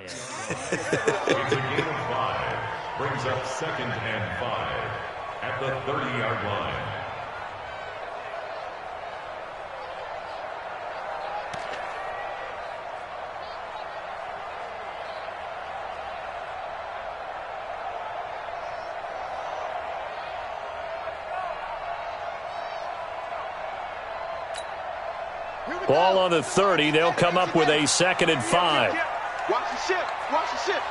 It's a gain of 5. Brings up 2nd and 5 at the 30-yard line. Ball on the 30. They'll come up with a 2nd and 5. Watch the ship. Watch the ship.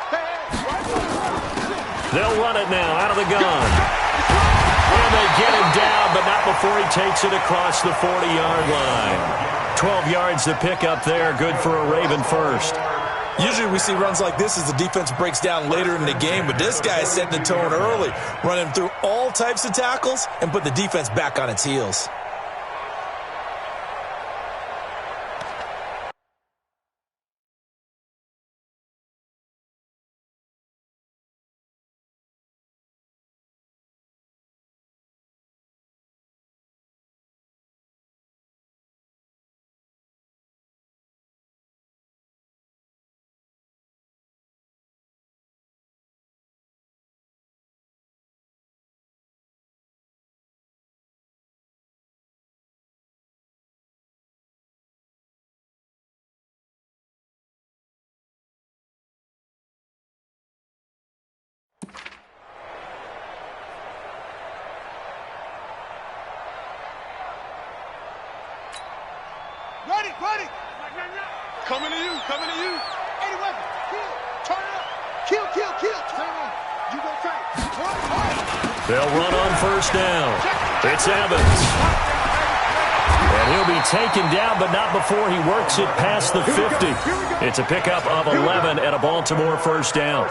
They'll run it now out of the gun. And they get him down, but not before he takes it across the 40-yard line. 12 yards to pick up there. Good for a Raven first. Usually we see runs like this as the defense breaks down later in the game, but this guy is setting the tone early, running through all types of tackles and put the defense back on its heels. Ready. Coming to you. 80 weapons. Kill. Turn it up. Kill. Turn it on. You go tight. They'll run on first down. It's Evans. And he'll be taken down, but not before he works it past the 50. It's a pickup of 11 and a Baltimore first down.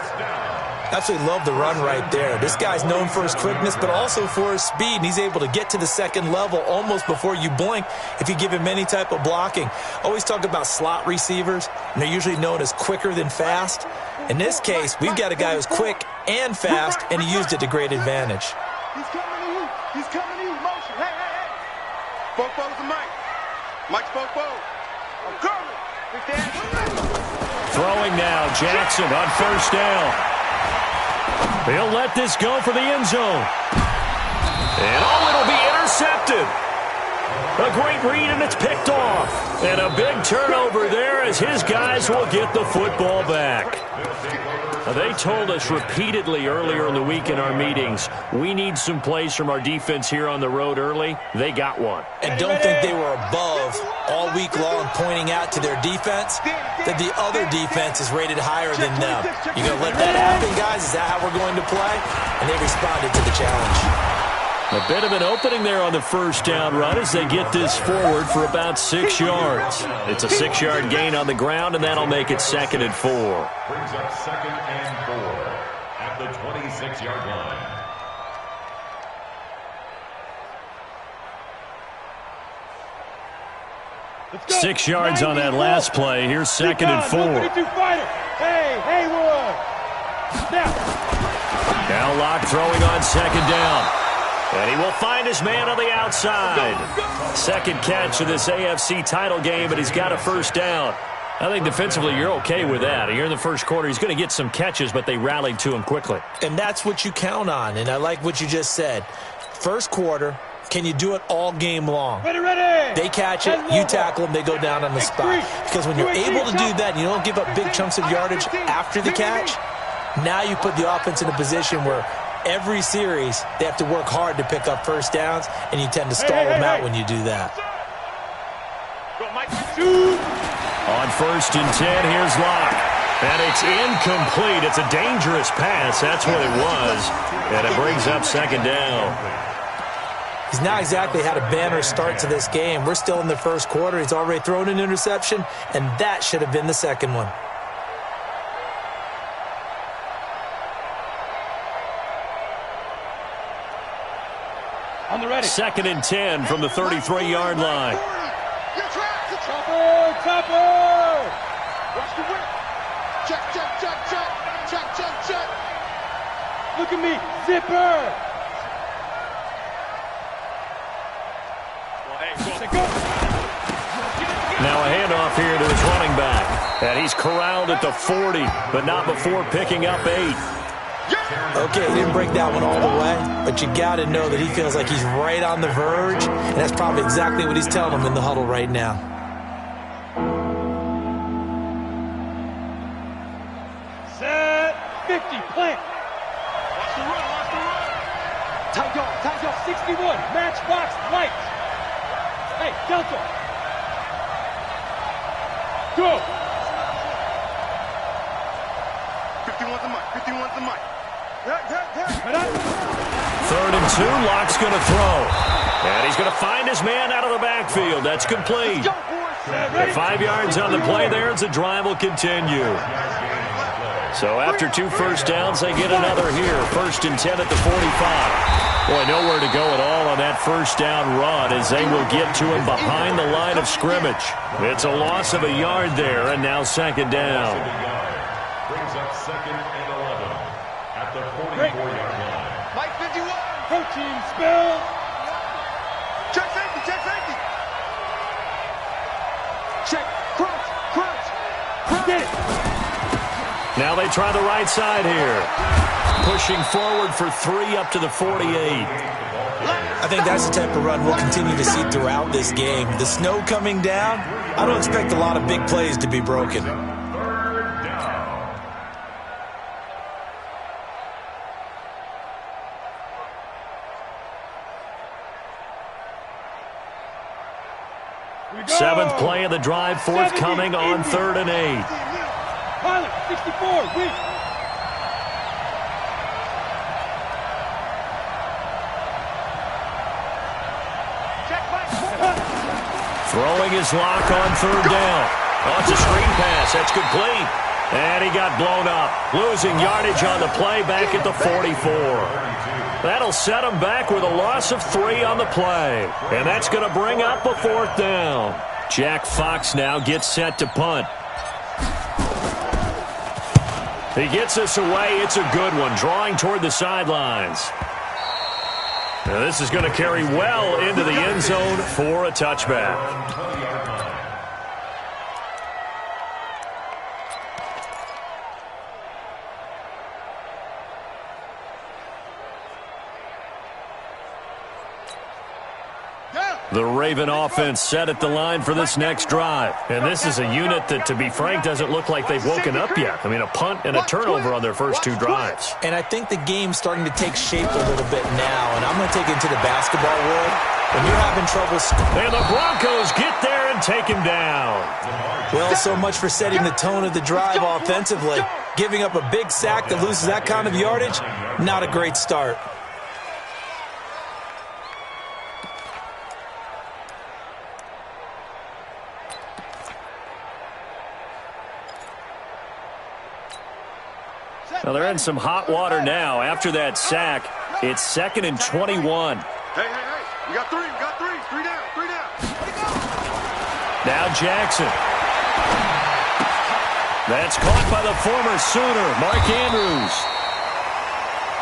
Absolutely love the run right there. This guy's known for his quickness, but also for his speed, and he's able to get to the second level almost before you blink if you give him any type of blocking. Always talk about slot receivers, and they're usually known as quicker than fast. In this case, we've got a guy who's quick and fast, and he used it to great advantage. He's coming to you. Motion. Hey. Fofo's the Mike. Mike's Fofo. I'm coming. Throwing now, Jackson on first down. He'll let this go for the end zone. And it'll be intercepted. A great read, and it's picked off. And a big turnover there as his guys will get the football back. They told us repeatedly earlier in the week in our meetings, we need some plays from our defense here on the road early. They got one. And don't think they were above all week long pointing out to their defense that the other defense is rated higher than them. You going to let that happen, guys? Is that how we're going to play? And they responded to the challenge. A bit of an opening there on the first down run as they get this forward for about 6 yards. It's a 6-yard gain on the ground, and that'll make it 2nd and 4. Brings up 2nd and 4 at the 26-yard line. 6 yards on that last play. Here's 2nd and 4. Hey, Haywood. Now Locke throwing on 2nd down. And he will find his man on the outside. Second catch of this AFC title game, but he's got a first down. I think defensively you're okay with that. Here in the first quarter, he's going to get some catches, but they rallied to him quickly. And that's what you count on, and I like what you just said. First quarter, can you do it all game long? Ready. They catch it, you tackle them, they go down on the spot. Because when you're able to do that and you don't give up big chunks of yardage after the catch, now you put the offense in a position where every series, they have to work hard to pick up first downs, and you tend to stall them out when you do that. On 1st and 10, here's Locke. And it's incomplete. It's a dangerous pass. That's what it was. And it brings up 2nd down. He's not exactly had a banner start to this game. We're still in the first quarter. He's already thrown an interception, and that should have been the second one. On the ready. 2nd and 10 from the 33-yard line. Chopper! Watch the whip. Check. Look at me. Zipper. Now a handoff here to his running back. And he's corralled at the 40, but not before picking up 8. Okay, he didn't break that one all the way, but you got to know that he feels like he's right on the verge, and that's probably exactly what he's telling him in the huddle right now. Set 50, plant. Watch the run, watch the run. Tight dog, 61, matchbox, lights. Hey, Delta. Go. 51's the mic, 51's the mic. 3rd and 2, Locke's going to throw. And he's going to find his man out of the backfield. That's complete. 5 yards on the play there as the drive will continue. So after 2 first downs, they get another here. 1st and 10 at the 45. Boy, nowhere to go at all on that first down run as they will get to him behind the line of scrimmage. It's a loss of a yard there, and now 2nd down. Brings up 2nd and 11 at the 44-yard line. Mike 51. Protein spill. Check safety, check safety. Check, crunch. Get it. Now they try the right side here. Pushing forward for 3 up to the 48. I think that's the type of run we'll continue to see throughout this game. The snow coming down, I don't expect a lot of big plays to be broken. 3rd down. Seventh play of the drive forthcoming on 3rd and 8. Pilot, 64, weak. Throwing his Lock on 3rd down. Oh, it's a screen pass. That's complete. And he got blown up. Losing yardage on the play back at the 44. That'll set him back with a loss of 3 on the play. And that's going to bring up a 4th down. Jack Fox now gets set to punt. He gets this away. It's a good one. Drawing toward the sidelines. Now this is going to carry well into the end zone for a touchback. The Raven offense set at the line for this next drive. And this is a unit that, to be frank, doesn't look like they've woken up yet. I mean, a punt and a turnover on their first 2 drives. And I think the game's starting to take shape a little bit now. And I'm going to take it into the basketball world. When you're having trouble... And the Broncos get there and take him down. Well, so much for setting the tone of the drive offensively. Giving up a big sack that loses that kind of yardage, not a great start. Well, they're in some hot water now. After that sack, it's 2nd and 21. Hey. We got 3. 3 down. Now Jackson. That's caught by the former Sooner, Mark Andrews.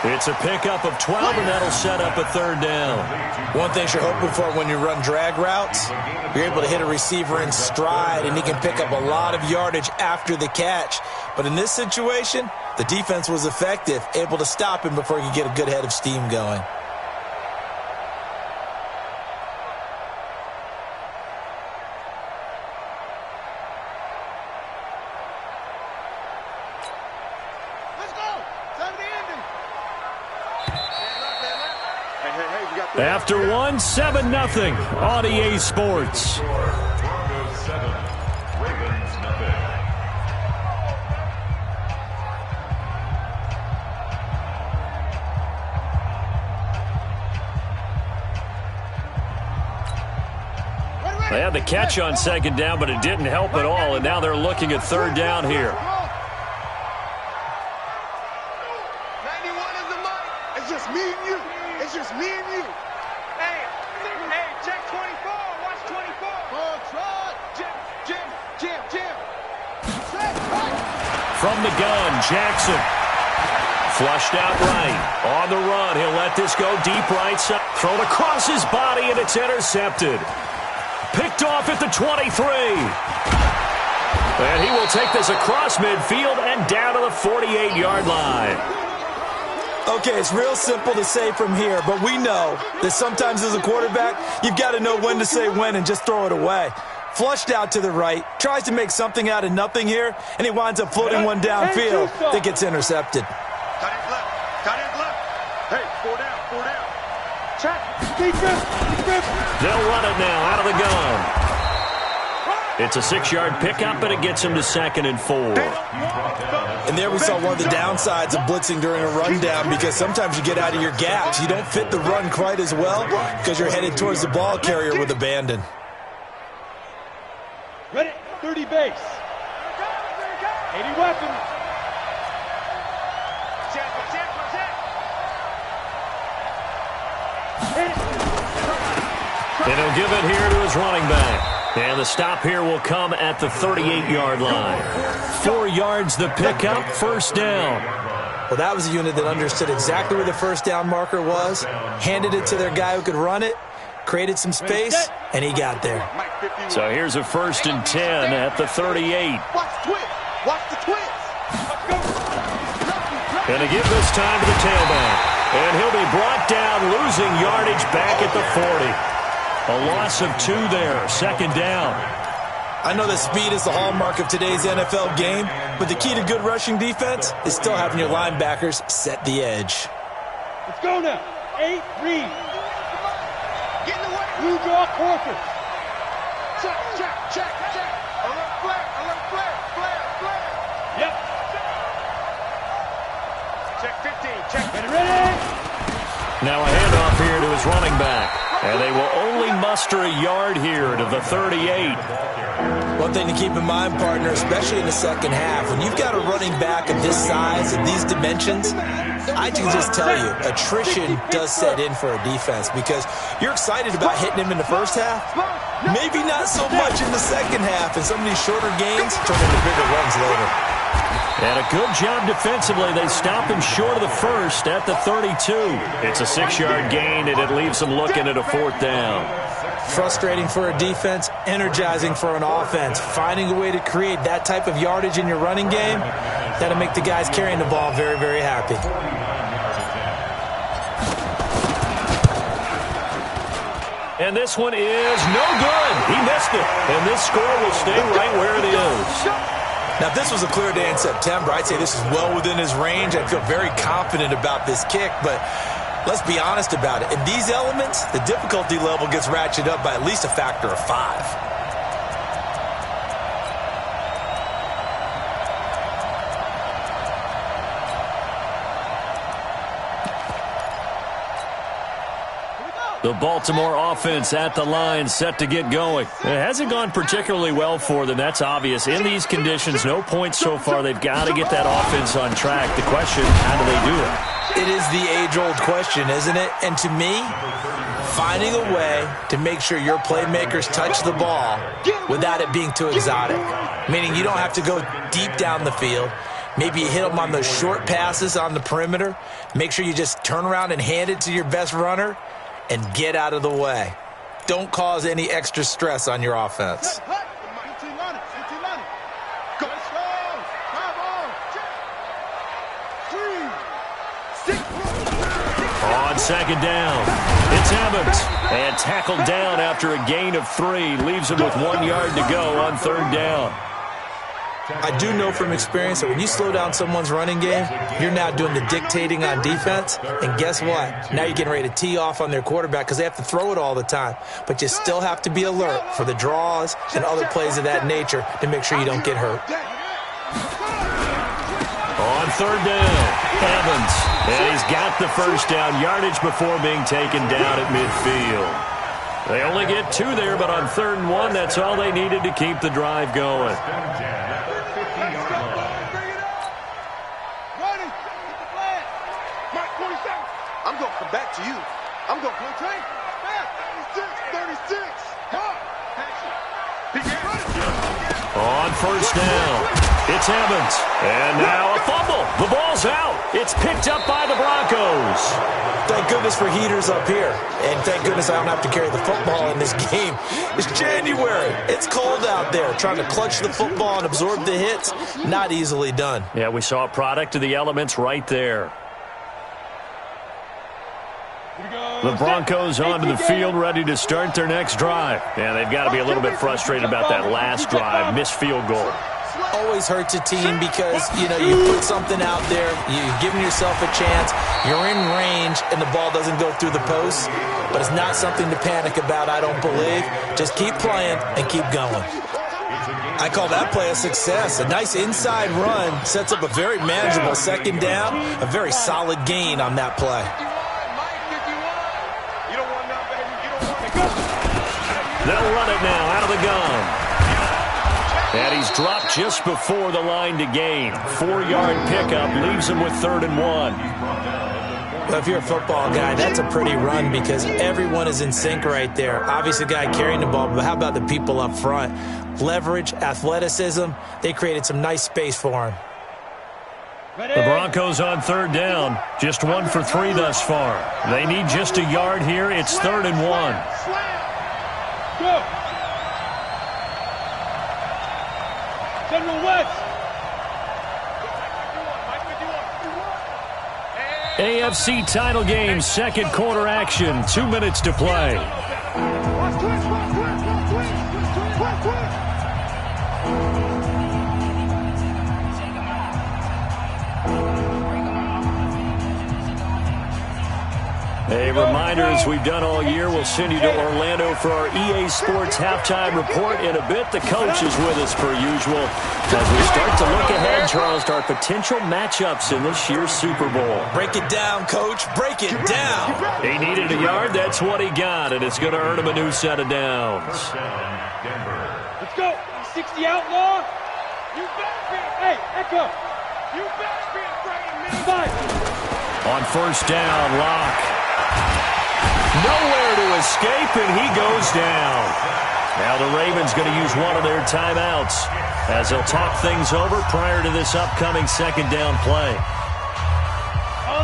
It's a pickup of 12, and that'll set up a 3rd down. One thing you're hoping for when you run drag routes, you're able to hit a receiver in stride, and he can pick up a lot of yardage after the catch. But in this situation, the defense was effective, able to stop him before he could get a good head of steam going. After 1, 7-0 on EA Sports. Broncos 7, Ravens nothing. They had the catch on 2nd down, but it didn't help at all, and now they're looking at 3rd down here. 91 is the money. It's just me and you. It's just me and you. Hey, check 24. Watch 24. Oh, try. Jim. From the gun, Jackson. Flushed out right. On the run, he'll let this go deep right side. Thrown across his body, and it's intercepted. Picked off at the 23. And he will take this across midfield and down to the 48-yard line. Okay, it's real simple to say from here, but we know that sometimes as a quarterback, you've got to know when to say when and just throw it away. Flushed out to the right, tries to make something out of nothing here, and he winds up floating one downfield that gets intercepted. Cut his left. Hey, 4 down. Check. Defense. They'll run it now out of the gun. It's a 6-yard pickup, but it gets him to 2nd and 4. And there we saw one of the downsides of blitzing during a rundown, because sometimes you get out of your gaps. You don't fit the run quite as well because you're headed towards the ball carrier with abandon. Ready, 30 base. 80 weapons. Check. And he'll give it here to his running back. And the stop here will come at the 38-yard line. 4 yards the pickup, first down. Well, that was a unit that understood exactly where the first down marker was, handed it to their guy who could run it, created some space, and he got there. So here's a 1st and 10 at the 38. Watch the twins. And to give this time to the tailback. And he'll be brought down, losing yardage back at the 40. A loss of 2 there, 2nd down. I know that speed is the hallmark of today's NFL game, but the key to good rushing defense is still having your linebackers set the edge. Let's go now. 8, read. Get in the way. Blue draw, quarter. Check. Alert flare. Yep. Check 15. Check. Ready. Now a handoff here to his running back. And they will only muster a yard here to the 38. One thing to keep in mind, partner, especially in the second half, when you've got a running back of this size and these dimensions, I can just tell you, attrition does set in for a defense, because you're excited about hitting him in the first half, maybe not so much in the second half, and some of these shorter gains turn into bigger runs later. And a good job defensively. They stop him short of the first at the 32. It's a 6-yard gain, and it leaves them looking at a 4th down. Frustrating for a defense, energizing for an offense. Finding a way to create that type of yardage in your running game, that'll make the guys carrying the ball very, very happy. And this one is no good. He missed it. And this score will stay right where it is. Now, if this was a clear day in September, I'd say this is well within his range. I'd feel very confident about this kick, but let's be honest about it. In these elements, the difficulty level gets ratcheted up by at least a factor of 5. The Baltimore offense at the line, set to get going. It hasn't gone particularly well for them, that's obvious. In these conditions, no points so far. They've got to get that offense on track. The question, how do they do it? It is the age-old question, isn't it? And to me, finding a way to make sure your playmakers touch the ball without it being too exotic. Meaning you don't have to go deep down the field. Maybe you hit them on those short passes on the perimeter. Make sure you just turn around and hand it to your best runner and get out of the way. Don't cause any extra stress on your offense. On 2nd down, it's Evans. And tackled down after a gain of 3. Leaves him with 1 yard to go on 3rd down. I do know from experience that when you slow down someone's running game, you're now doing the dictating on defense. And guess what? Now you're getting ready to tee off on their quarterback because they have to throw it all the time. But you still have to be alert for the draws and other plays of that nature to make sure you don't get hurt. On 3rd down, Evans. And he's got the first down, yardage before being taken down at midfield. They only get 2 there, but on 3rd and 1, that's all they needed to keep the drive going. I'm going to come back to you. I'm going to play train. 36. On first down, it's Evans. And now a fumble. The ball's out. It's picked up by the Broncos. Thank goodness for heaters up here. And thank goodness I don't have to carry the football in this game. It's January. It's cold out there. Trying to clutch the football and absorb the hits, not easily done. Yeah, we saw a product of the elements right there. The Broncos onto the field, ready to start their next drive. Yeah, they've got to be a little bit frustrated about that last drive, missed field goal. Always hurts a team because, you put something out there, you've given yourself a chance, you're in range, and the ball doesn't go through the posts. But it's not something to panic about, I don't believe. Just keep playing and keep going. I call that play a success. A nice inside run sets up a very manageable second down, a very solid gain on that play. They'll run it now out of the gun. And he's dropped just before the line to gain. 4-yard pickup leaves him with 3rd and 1. Well, if you're a football guy, that's a pretty run because everyone is in sync right there. Obviously, the guy carrying the ball, but how about the people up front? Leverage, athleticism, they created some nice space for him. The Broncos on 3rd down. Just 1 for 3 thus far. They need just a yard here. It's 3rd and 1. Go! General West! AFC title game, second quarter action. 2 minutes to play. A reminder, as we've done all year, we'll send you to Orlando for our EA Sports halftime report in a bit. The coach is with us per usual as we start to look ahead, Charles, to our potential matchups in this year's Super Bowl. Break it down, Coach. Break it down. He needed a yard. That's what he got, and it's going to earn him a new set of downs. Let's go. 60 outlaw. You better be. Hey, Echo. You better be afraid of me. On first down, Locke. Nowhere to escape, and he goes down. Now the Ravens going to use one of their timeouts as they'll talk things over prior to this upcoming second down play.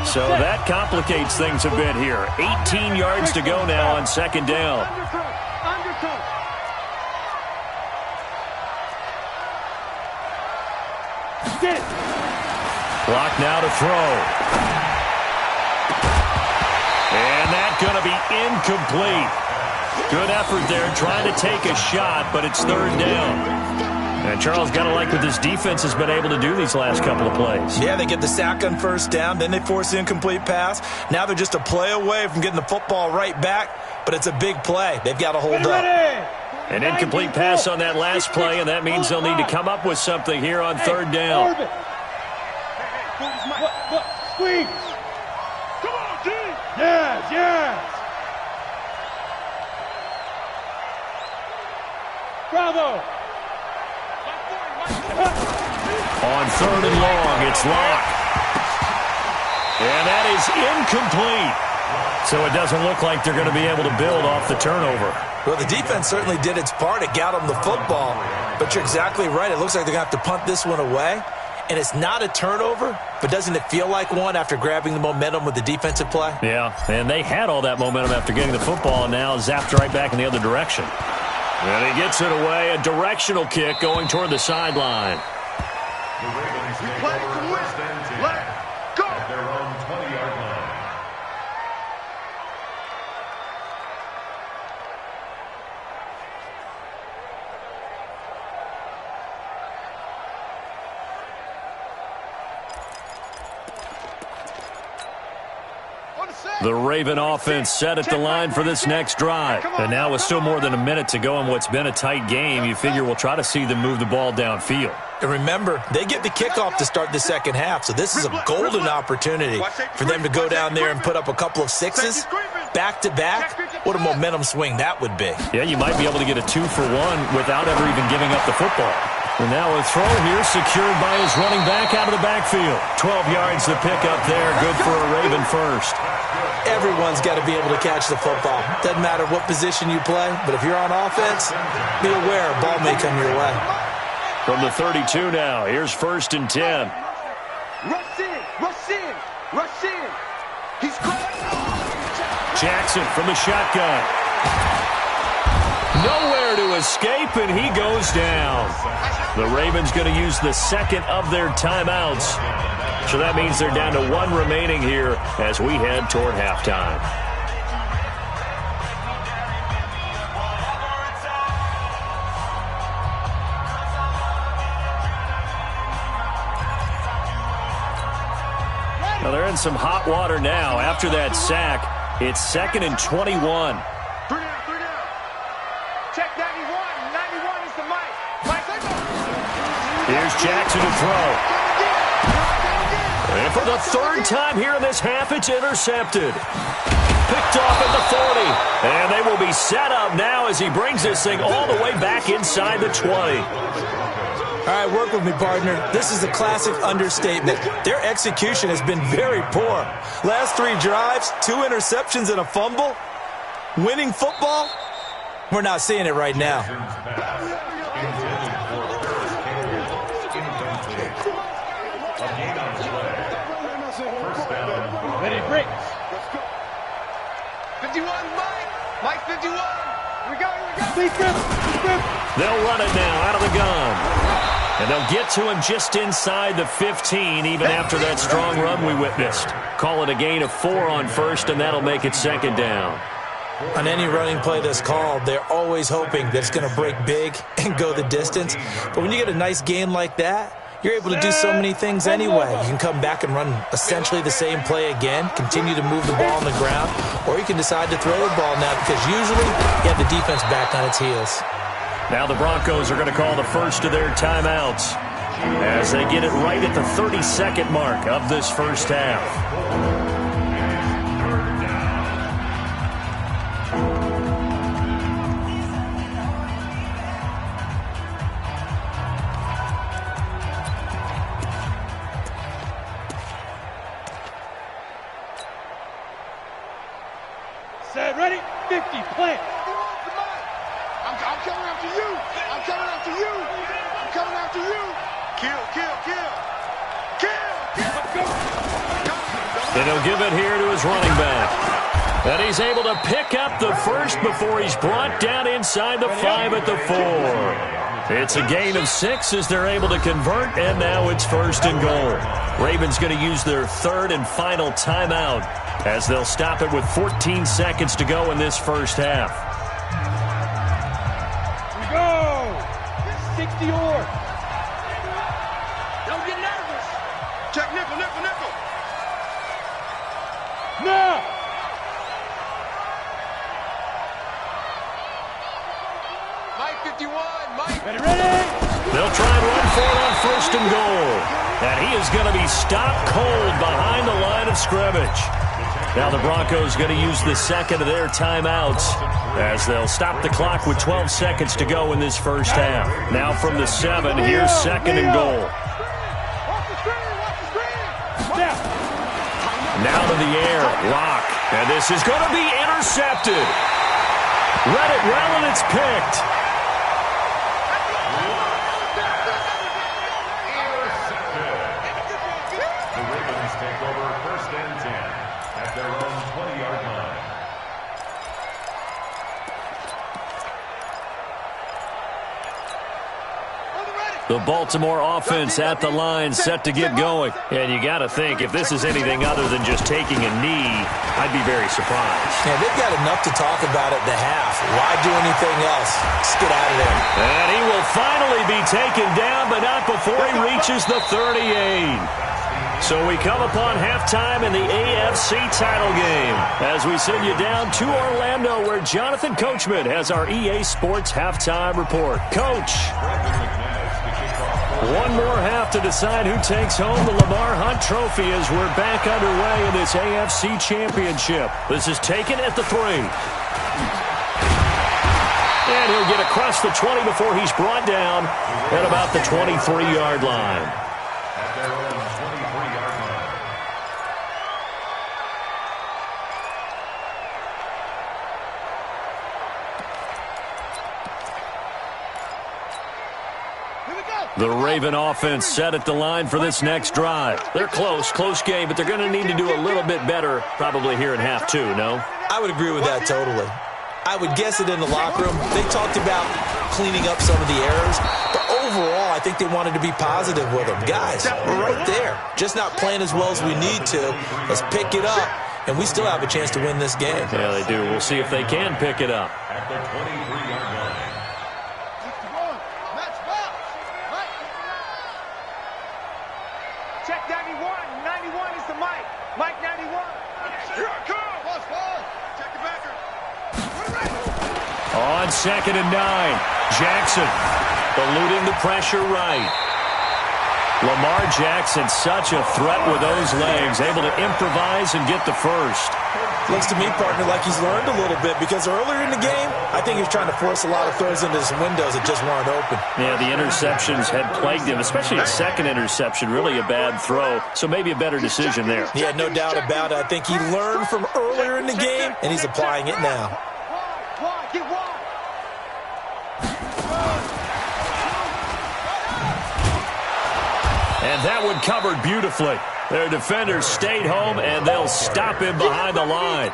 So that complicates things a bit here. 18 yards to go now on second down. Clock now to throw. And that's going to be incomplete. Good effort there trying to take a shot, but it's 3rd down. And Charles, got to like what this defense has been able to do these last couple of plays. Yeah, they get the sack on first down, then they force the incomplete pass. Now they're just a play away from getting the football right back, but it's a big play. They've got to hold up. An incomplete pass on that last play, and that means they'll need to come up with something here on 3rd down. Squeeze. Come on, G. Yes. Bravo. On 3rd and long, it's Locke. And that is incomplete. So it doesn't look like they're going to be able to build off the turnover. Well, the defense certainly did its part. It got them the football. But you're exactly right. It looks like they're going to have to punt this one away. And it's not a turnover, but doesn't it feel like one after grabbing the momentum with the defensive play? Yeah, and they had all that momentum after getting the football, and now zapped right back in the other direction. And he gets it away, a directional kick going toward the sideline. The Ravens take over first and 10 at their own 20-yard line. The Raven offense set at the line for this next drive. And now with still more than a minute to go in what's been a tight game, you figure we'll try to see them move the ball downfield. And remember, they get the kickoff to start the second half, so this is a golden opportunity for them to go down there and put up a couple of sixes. Back-to-back, what a momentum swing that would be. Yeah, you might be able to get a 2-for-1 without ever even giving up the football. And now a throw here secured by his running back out of the backfield. 12 yards to pick up there. Good for a Raven first. Everyone's got to be able to catch the football. Doesn't matter what position you play, but if you're on offense, be aware a ball may come your way. From the 32 now, here's 1st and 10. Rush in, rush in, rush in. He's Jackson from the shotgun. Nowhere to escape, and he goes down. The Ravens going to use the second of their timeouts. So that means they're down to 1 remaining here as we head toward halftime. Now they're in some hot water now. After that sack, it's 2nd and 21. 3 down. Check 91. 91 is the mic. Here's Jackson to throw. And for the 3rd time here in this half, it's intercepted. Picked off at the 40. And they will be set up now as he brings this thing all the way back inside the 20. All right, work with me, partner. This is a classic understatement. Their execution has been very poor. Last 3 drives, 2 interceptions and a fumble. Winning football? We're not seeing it right now. Ready, break. 51, Mike. Mike 51. Here we go. They'll run it now out of the gun. And they'll get to him just inside the 15, even after that strong run we witnessed. Call it a gain of 4 on 1st, and that'll make it 2nd down. On any running play that's called, they're always hoping that it's going to break big and go the distance. But when you get a nice gain like that, you're able to do so many things anyway. You can come back and run essentially the same play again, continue to move the ball on the ground, or you can decide to throw the ball now because usually you have the defense back on its heels. Now the Broncos are going to call the first of their timeouts as they get it right at the 32nd mark of this first half. Set, ready, 50, plant. I'm coming after you. I'm coming after you. I'm coming after you. Kill. Then he'll give it here to his running back. And he's able to pick up the first before he's brought down inside the 5 at the 4. It's a gain of 6 as they're able to convert, and now it's 1st and goal. Ravens going to use their 3rd and final timeout as they'll stop it with 14 seconds to go in this first half. Here we go. 60 or. Don't get nervous. Check nickel. No. Mike 51. Mike. Ready. They'll try and run for it on 1st and goal. And he is going to be stopped cold behind the line of scrimmage. Now the Broncos going to use the second of their timeouts as they'll stop the clock with 12 seconds to go in this first half. Now from the 7, here's 2nd and goal. Now to the air, Lock. And this is going to be intercepted. Read it well, and it's picked. The Ravens take over 1st and 10 at their own 20-yard line. The Baltimore offense at the line, set to get going. And you got to think, if this is anything other than just taking a knee, I'd be very surprised. Yeah, they've got enough to talk about at the half. Why do anything else? Just get out of there. And he will finally be taken down, but not before he reaches the 38. So we come upon halftime in the AFC title game as we send you down to Orlando, where Jonathan Coachman has our EA Sports halftime report. Coach. One more half to decide who takes home the Lamar Hunt Trophy as we're back underway in this AFC Championship. This is taken at the 3. And he'll get across the 20 before he's brought down at about the 23-yard line. At their own 23-yard line. The Raven offense set at the line for this next drive. They're close game, but they're going to need to do a little bit better probably here in half two, no? I would agree with that totally. I would guess it in the locker room. They talked about cleaning up some of the errors, but overall, I think they wanted to be positive with them. Guys, we're right there. Just not playing as well as we need to. Let's pick it up, and we still have a chance to win this game. Yeah, they do. We'll see if they can pick it up. At the 23-yard line. Check 91. 91 is the Mike. Mike 91. Here I come. Check the backer. On 2nd and 9, Jackson eluding the pressure right. Lamar Jackson, such a threat with those legs, able to improvise and get the first. Looks to me, partner, like he's learned a little bit because earlier in the game, I think he was trying to force a lot of throws into some windows that just weren't open. Yeah, the interceptions had plagued him, especially a second interception, really a bad throw, so maybe a better decision there. Yeah, no doubt about it. I think he learned from earlier in the game, and he's applying it now. Get wide. And that one covered beautifully. Their defenders stayed home, and they'll stop him behind the line.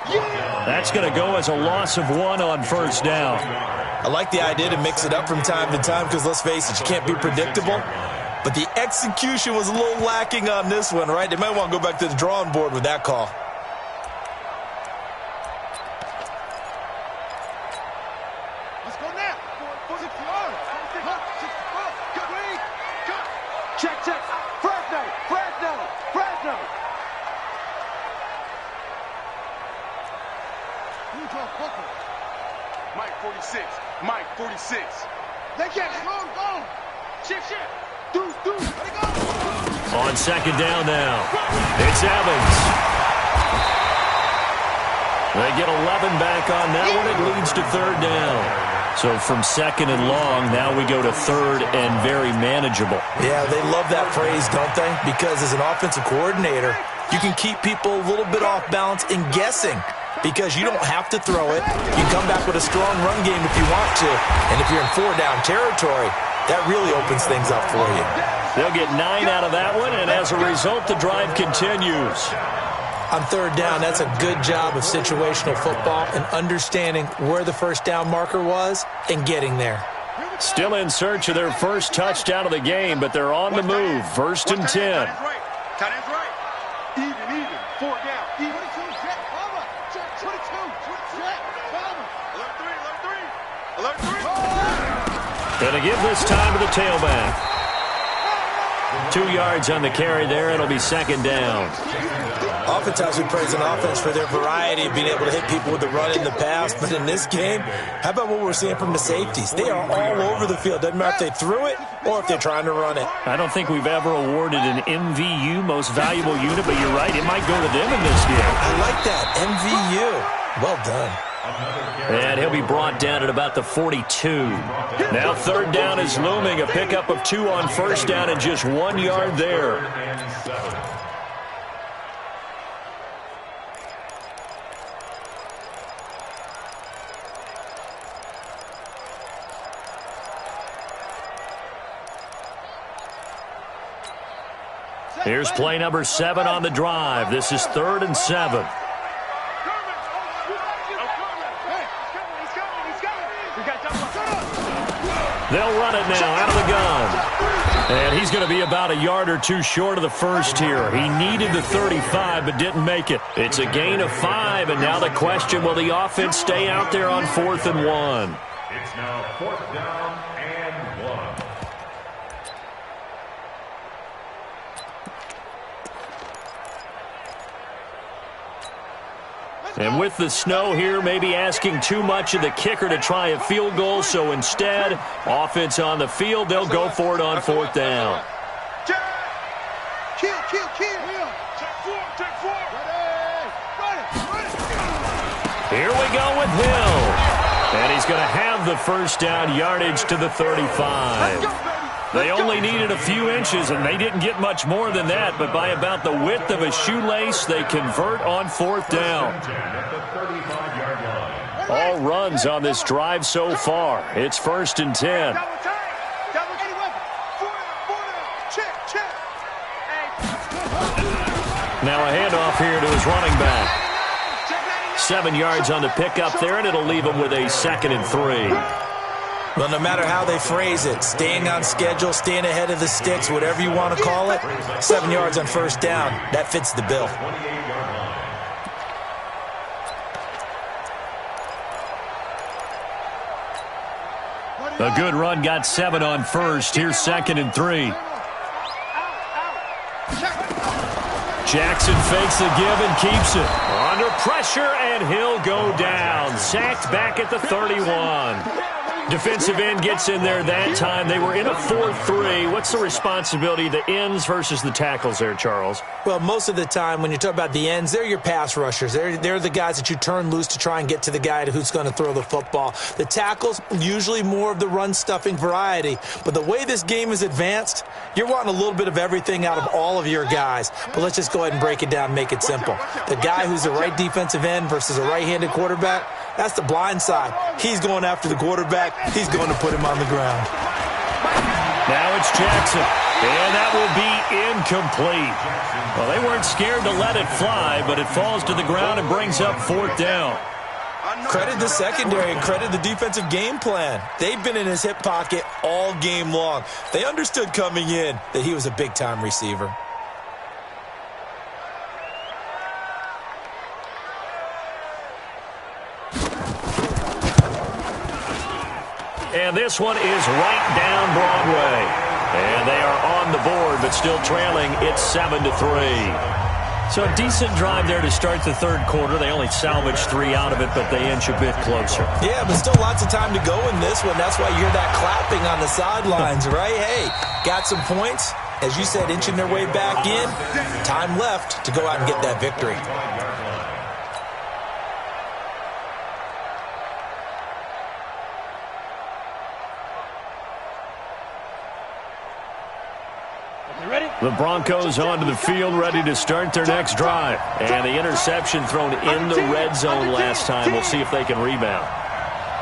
That's going to go as a loss of 1 on first down. I like the idea to mix it up from time to time because, let's face it, you can't be predictable. But the execution was a little lacking on this one, right? They might want to go back to the drawing board with that call. Let's go now. Check. Fresno. Mike 46. They can't go. Shift. Deuce. Let it go. On 2nd down now, it's Evans. They get 11 back on that one. It leads to 3rd down. So from 2nd and long, now we go to 3rd and very manageable. Yeah, they love that phrase, don't they? Because as an offensive coordinator, you can keep people a little bit off balance and guessing because you don't have to throw it. You can come back with a strong run game if you want to. And if you're in 4-down territory, that really opens things up for you. They'll get 9 out of that one, and as a result, the drive continues. On 3rd down, that's a good job of situational football and understanding where the first down marker was and getting there. Still in search of their first touchdown of the game, but they're on the move. 1st and 10. Tight end's right. Even. 4 down. Even. Check. 22. Alert 3. Gonna give this time to the tailback. 2 yards on the carry there. It'll be 2nd down. Oftentimes we praise an offense for their variety of being able to hit people with the run in the past, but in this game, how about what we're seeing from the safeties? They are all over the field. Doesn't matter if they threw it or if they're trying to run it. I don't think we've ever awarded an MVU, most valuable unit, but you're right, it might go to them in this game. I like that, MVU. Well done. And he'll be brought down at about the 42. Now 3rd down is looming, a pickup of 2 on first down and just 1 yard there. Here's play number 7 on the drive. This is 3rd and 7. They'll run it now out of the gun. And he's going to be about a yard or 2 short of the first here. He needed the 35 but didn't make it. It's a gain of 5, and now the question, will the offense stay out there on 4th and 1? It's now 4th down and 1. And with the snow here, maybe asking too much of the kicker to try a field goal. So instead, offense on the field, they'll go for it on 4th down. Kill. Here we go with Hill. And he's going to have the first down, yardage to the 35. They only needed a few inches, and they didn't get much more than that. But by about the width of a shoelace, they convert on 4th down. All runs on this drive so far. It's 1st and 10. check. Now a handoff here to his running back. 7 yards on the pickup there, and it'll leave him with a 2nd and 3. Well, no matter how they phrase it, staying on schedule, staying ahead of the sticks, whatever you want to call it, 7 yards on first down, that fits the bill. A good run got 7 on first. Here's 2nd and 3. Jackson fakes the give and keeps it. Under pressure, and he'll go down. Sacked back at the 31. Defensive end gets in there that time. They were in a 4-3. What's the responsibility of the ends versus the tackles there, Charles? Well, most of the time when you talk about the ends, they're your pass rushers. They're the guys that you turn loose to try and get to the guy who's going to throw the football. The tackles, usually more of the run-stuffing variety. But the way this game is advanced, you're wanting a little bit of everything out of all of your guys. But let's just go ahead and break it down and make it simple. The guy who's the right defensive end versus a right-handed quarterback, that's the blind side. He's going after the quarterback. He's going to put him on the ground. Now it's Jackson, and that will be incomplete. Well, they weren't scared to let it fly, but it falls to the ground and brings up 4th down. Credit the secondary and credit the defensive game plan. They've been in his hip pocket all game long. They understood coming in that he was a big-time receiver. And this one is right down Broadway. And they are on the board, but still trailing. It's 7-3. So a decent drive there to start the third quarter. They only salvaged 3 out of it, but they inch a bit closer. Yeah, but still lots of time to go in this one. That's why you hear that clapping on the sidelines, right? Hey, got some points. As you said, inching their way back in. Time left to go out and get that victory. The Broncos onto the field, ready to start their next drive. And the interception thrown in the red zone last time. We'll see if they can rebound.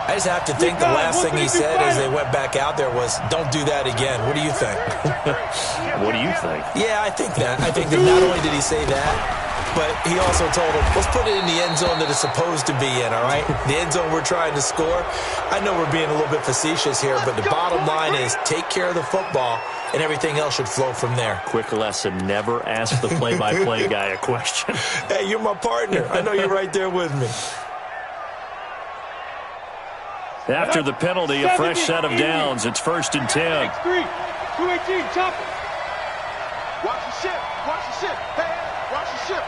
I just have to think the last thing he said as they went back out there was, don't do that again. What do you think? What do you think? Yeah, I think that. I think that not only did he say that, but he also told him, let's put it in the end zone that it's supposed to be in, all right? The end zone we're trying to score. I know we're being a little bit facetious here, but the bottom line is take care of the football, and everything else should flow from there. Quick lesson, never ask the play-by-play guy a question. Hey, you're my partner. I know you're right there with me. After the penalty, a fresh set of downs. It's 1st and 10. X3, 218, chop it. Watch the ship. Hey, watch the ship.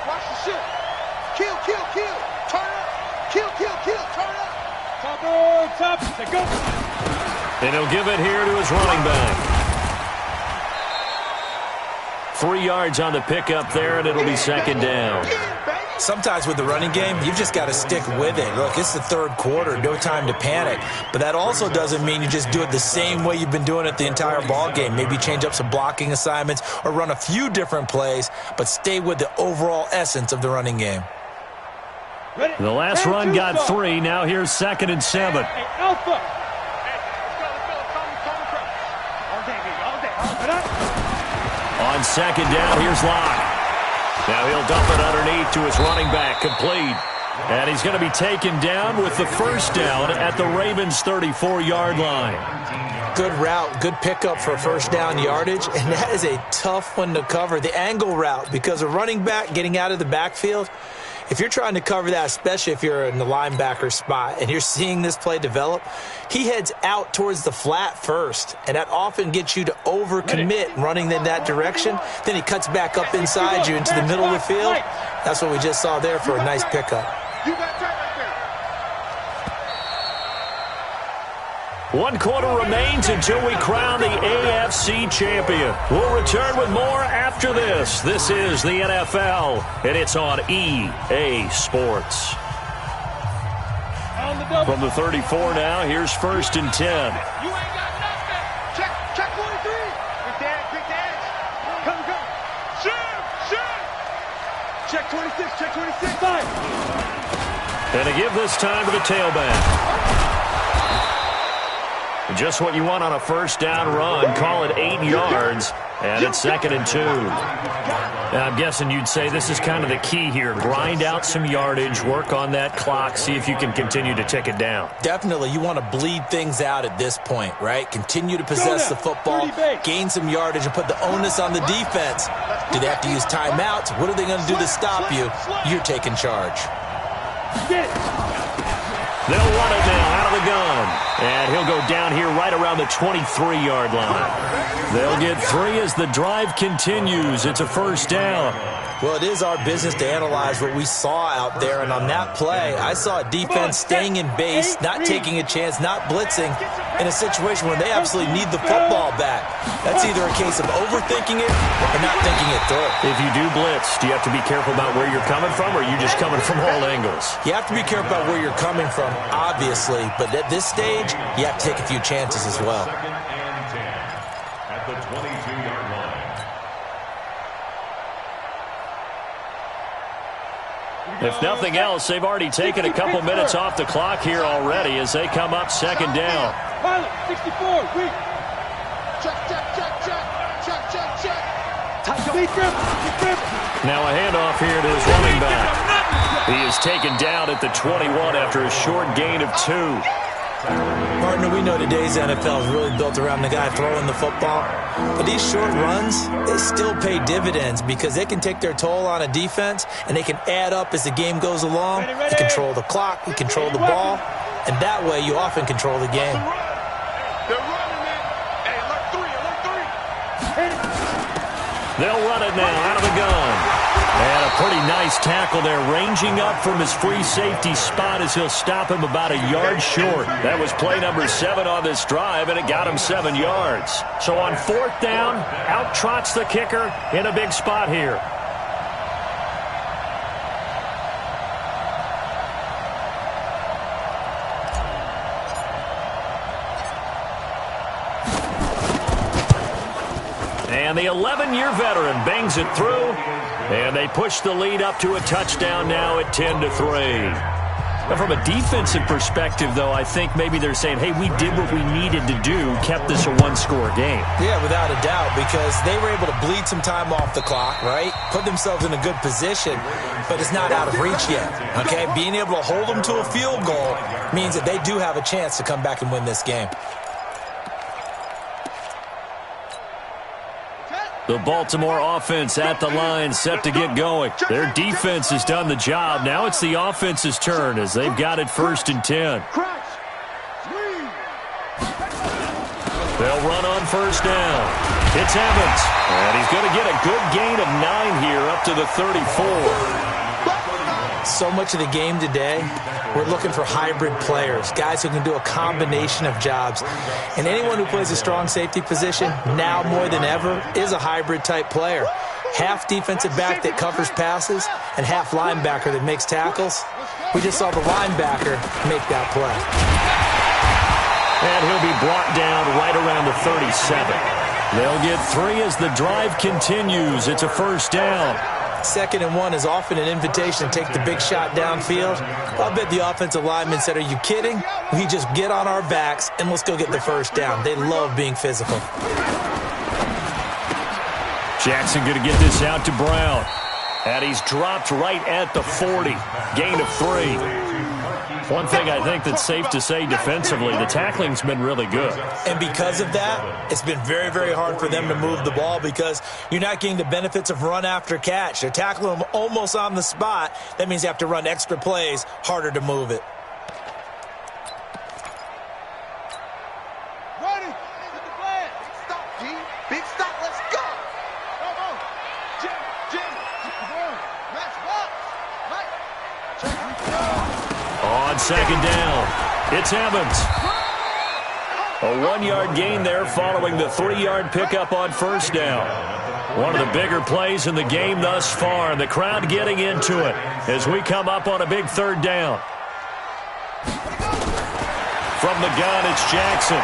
Kill. Turn up. Kill. Turn up. Top it. Say go. And he'll give it here to his running back. 3 yards on the pickup there, and it'll be 2nd down. Sometimes with the running game, you've just got to stick with it. Look, it's the third quarter, no time to panic. But that also doesn't mean you just do it the same way you've been doing it the entire ball game. Maybe change up some blocking assignments or run a few different plays, but stay with the overall essence of the running game. The last run got 3. Now here's 2nd and 7. Hey, Alpha. On 2nd down, here's Locke. Now he'll dump it underneath to his running back, complete. And he's going to be taken down with the first down at the Ravens' 34-yard line. Good route, good pickup for first down yardage, and that is a tough one to cover. The angle route, because a running back getting out of the backfield, if you're trying to cover that, especially if you're in the linebacker spot and you're seeing this play develop, he heads out towards the flat first, and that often gets you to overcommit running in that direction. Then he cuts back up inside you into the middle of the field. That's what we just saw there for a nice pickup. You got tight right there. 1 quarter remains until we crown the AFC champion. We'll return with more after this. This is the NFL, and it's on EA Sports. From the 34 now, here's 1st and 10. You ain't got nothing. Check 43. Quick dash. Come. Shoot. Check 26. Five. And to give this time to the tailback. Just what you want on a first down run. Call it 8 yards. And it's 2nd and 2. Now, I'm guessing you'd say this is kind of the key here. Grind out some yardage, work on that clock, see if you can continue to tick it down. Definitely. You want to bleed things out at this point, right? Continue to possess the football, gain some yardage, and put the onus on the defense. Do they have to use timeouts? What are they going to do to stop you? You're taking charge. They'll run it now out of the gun. And he'll go down here right around the 23-yard line. They'll get 3 as the drive continues. It's a first down. Well, it is our business to analyze what we saw out there. And on that play, I saw a defense staying in base, not taking a chance, not blitzing, in a situation where they absolutely need the football back. That's either a case of overthinking it or not thinking it through. If you do blitz, do you have to be careful about where you're coming from, or are you just coming from all angles? You have to be careful about where you're coming from, obviously. But at this stage, you have to take a few chances as well. 2nd and 10 at the 22-yard line. If nothing else, they've already taken a couple minutes off the clock here already as they come up 2nd down. Pilot, 64, weak. Check, check, check, check. Check, check, check. Now a handoff here to his running back. He is taken down at the 21 after a short gain of 2. Partner, we know today's NFL is really built around the guy throwing the football. But these short runs, they still pay dividends because they can take their toll on a defense and they can add up as the game goes along. You control the clock, you control the ball, and that way you often control the game. They're running it. Hey, alert 3, alert 3. They'll run it now out of the gun. And a pretty nice tackle there, ranging up from his free safety spot as he'll stop him about a yard short. That was play number 7 on this drive, and it got him 7 yards. So on 4th down, out trots the kicker in a big spot here. And the 11-year veteran bangs it through, and they push the lead up to a touchdown now at 10-3. Now, from a defensive perspective, though, I think maybe they're saying, hey, we did what we needed to do, kept this a one-score game. Yeah, without a doubt, because they were able to bleed some time off the clock, right? Put themselves in a good position, but it's not out of reach yet, okay? Being able to hold them to a field goal means that they do have a chance to come back and win this game. The Baltimore offense at the line, set to get going. Their defense has done the job. Now it's the offense's turn as they've got it 1st and 10. They'll run on 1st down. It's Evans, and he's going to get a good gain of 9 here up to the 34. So much of the game today, we're looking for hybrid players, guys who can do a combination of jobs. And anyone who plays a strong safety position, now more than ever, is a hybrid-type player. Half defensive back that covers passes and half linebacker that makes tackles. We just saw the linebacker make that play. And he'll be brought down right around the 37. They'll get 3 as the drive continues. It's a first down. 2nd and 1 is often an invitation to take the big shot downfield. I'll bet the offensive lineman said, are you kidding? We just get on our backs and let's go get the first down. They love being physical. Jackson going to get this out to Brown. And he's dropped right at the 40. Gain of 3. One thing I think that's safe to say defensively, the tackling's been really good. And because of that, it's been very, very hard for them to move the ball because you're not getting the benefits of run after catch. They're tackling them almost on the spot. That means you have to run extra plays, harder to move it. Ready? Get the plan. Big stop, G. Big stop. Let's go. Come on. Jim. Match box. Mike. Check. On 2nd down, it's Evans. A 1-yard gain there following the 3-yard pickup on 1st down. One of the bigger plays in the game thus far, and the crowd getting into it as we come up on a big 3rd down. From the gun, it's Jackson.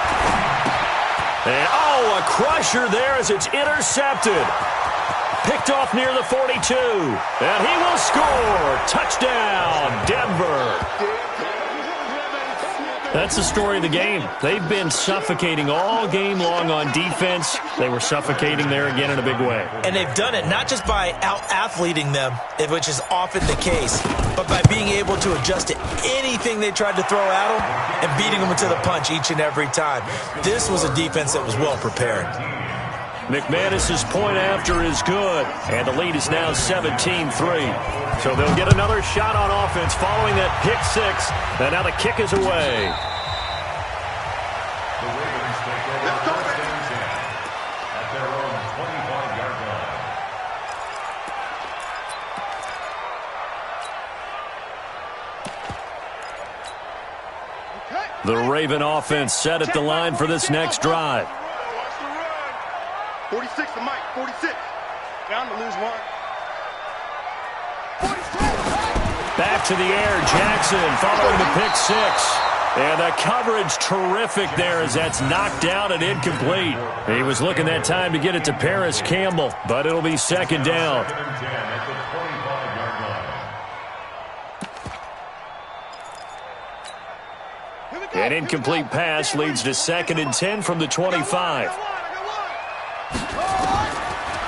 And, a crusher there as it's intercepted. Picked off near the 42, and he will score. Touchdown, Denver. That's the story of the game. They've been suffocating all game long on defense. They were suffocating there again in a big way. And they've done it not just by out-athleting them, which is often the case, but by being able to adjust to anything they tried to throw at them and beating them to the punch each and every time. This was a defense that was well prepared. McManus's point after is good, and the lead is now 17-3. So they'll get another shot on offense following that pick six, and now the kick is away. The Ravens take over first and 10 at their own 25-yard line. The Raven offense set at the line for this next drive. 46 to Mike, 46. Down to lose one. Back to the air, Jackson following the pick six. And the coverage terrific there as that's knocked down and incomplete. He was looking that time to get it to Paris Campbell, but it'll be second down. Second and 10 at the 25-yard line. An incomplete pass leads to second and 10 from the 25.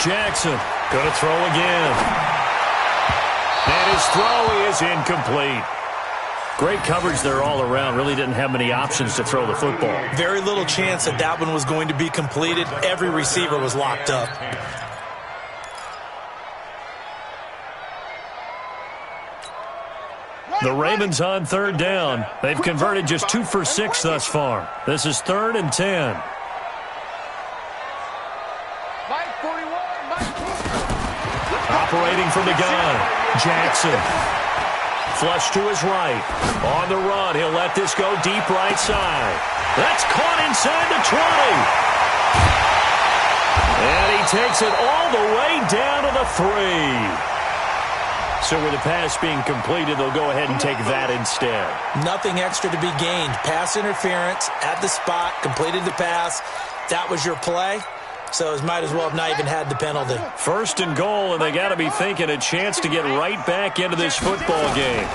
Jackson going to throw again. And his throw is incomplete. Great coverage there all around. Really didn't have many options to throw the football. Very little chance that that one was going to be completed. Every receiver was locked up. The Ravens on third down. They've converted just 2 for 6 thus far. This is 3rd and 10. Operating from the gun, Jackson. Flush to his right. On the run, he'll let this go deep right side. That's caught inside the 20. And he takes it all the way down to the 3. So with the pass being completed, they'll go ahead and take that instead. Nothing extra to be gained. Pass interference at the spot, completed the pass. That was your play. So it might as well have not even had the penalty. 1st and goal, and they got to be thinking a chance to get right back into this football game.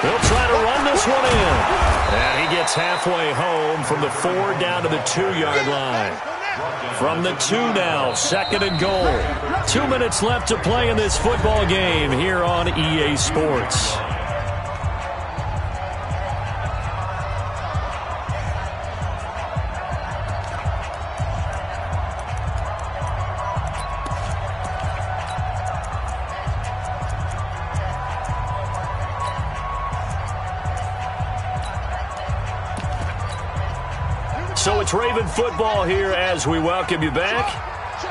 They'll try to run this one in. And he gets halfway home from the 4 down to the 2-yard line. From the 2 now, 2nd and goal. 2 minutes left to play in this football game here on EA Sports. So it's Raven football here as we welcome you back.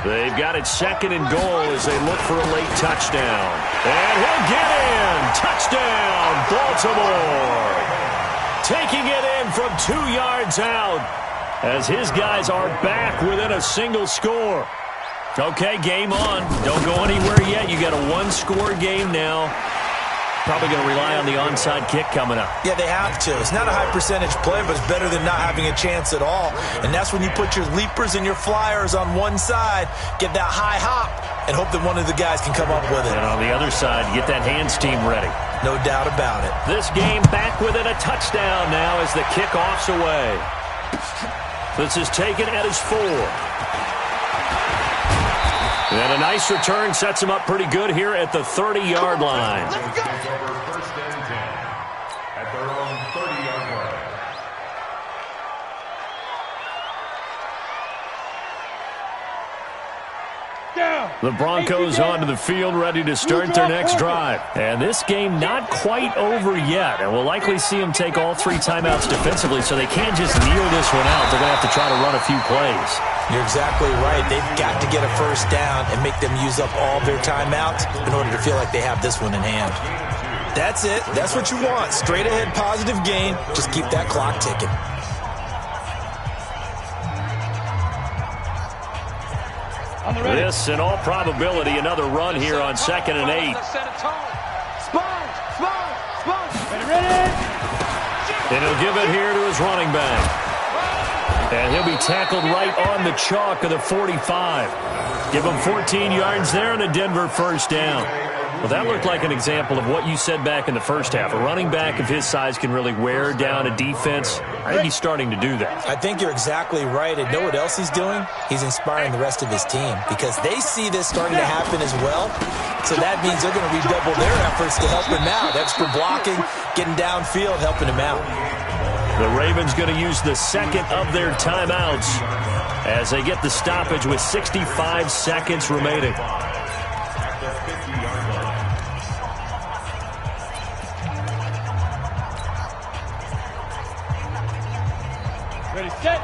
They've got it 2nd and goal as they look for a late touchdown. And he'll get in. Touchdown, Baltimore. Taking it in from 2 yards out as his guys are back within a single score. Okay, game on. Don't go anywhere yet. You got a 1-score game now. Probably going to rely on the onside kick coming up. Yeah, they have to. It's not a high percentage play, but it's better than not having a chance at all. And that's when you put your leapers and your flyers on one side, get that high hop, and hope that one of the guys can come up with it. And on the other side, get that hands team ready. No doubt about it. This game back within a touchdown now as the kickoff's away. This is taken at his 4. And a nice return sets him up pretty good here at the 30-yard line. Over 1st and 10 at their own 30-yard line. The Broncos onto the field ready to start their next drive. And this game not quite over yet. And we'll likely see them take all 3 timeouts defensively, so they can't just kneel this one out. They're going to have to try to run a few plays. You're exactly right. They've got to get a first down and make them use up all their timeouts in order to feel like they have this one in hand. That's it. That's what you want. Straight ahead positive gain. Just keep that clock ticking. This, in all probability, another run here on 2nd and 8. And he'll give it here to his running back. And he'll be tackled right on the chalk of the 45. Give him 14 yards there and a Denver first down. Well, that looked like an example of what you said back in the first half. A running back of his size can really wear down a defense. I think he's starting to do that. I think you're exactly right. And know what else he's doing? He's inspiring the rest of his team because they see this starting to happen as well. So that means they're going to redouble their efforts to help him out. Extra blocking, getting downfield, helping him out. The Ravens going to use the second of their timeouts as they get the stoppage with 65 seconds remaining. Ready, set.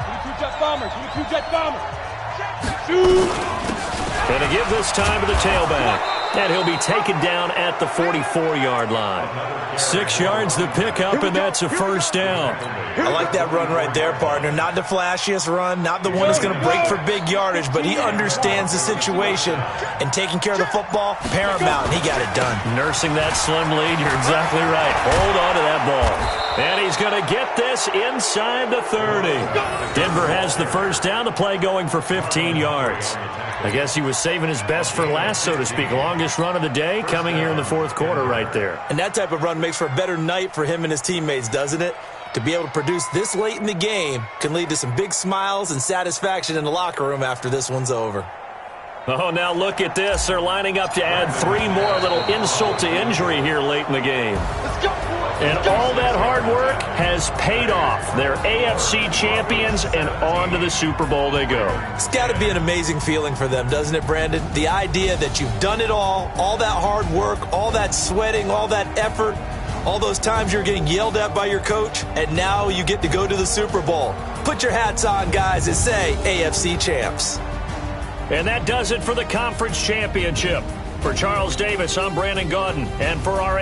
22 jet bomber, 22 jet bomber. Shoot. And to give this time to the tailback. And he'll be taken down at the 44-yard line. 6 yards the pickup, and that's a first down. I like that run right there, partner. Not the flashiest run, not the one that's going to break for big yardage, but he understands the situation, and taking care of the football, paramount, and he got it done. Nursing that slim lead, you're exactly right. Hold on to that ball. And he's going to get this inside the 30. Denver has the first down, the play going for 15 yards. I guess he was saving his best for last, so to speak. Longest run of the day coming here in the fourth quarter right there. And that type of run makes for a better night for him and his teammates, doesn't it? To be able to produce this late in the game can lead to some big smiles and satisfaction in the locker room after this one's over. Oh, now look at this. They're lining up to add 3 more, a little insult to injury here late in the game. And all that hard work has paid off. They're AFC champions, and on to the Super Bowl they go. It's got to be an amazing feeling for them, doesn't it, Brandon? The idea that you've done it all that hard work, all that sweating, all that effort, all those times you're getting yelled at by your coach, and now you get to go to the Super Bowl. Put your hats on, guys, and say AFC champs. And that does it for the conference championship. For Charles Davis, I'm Brandon Gaudin. And for our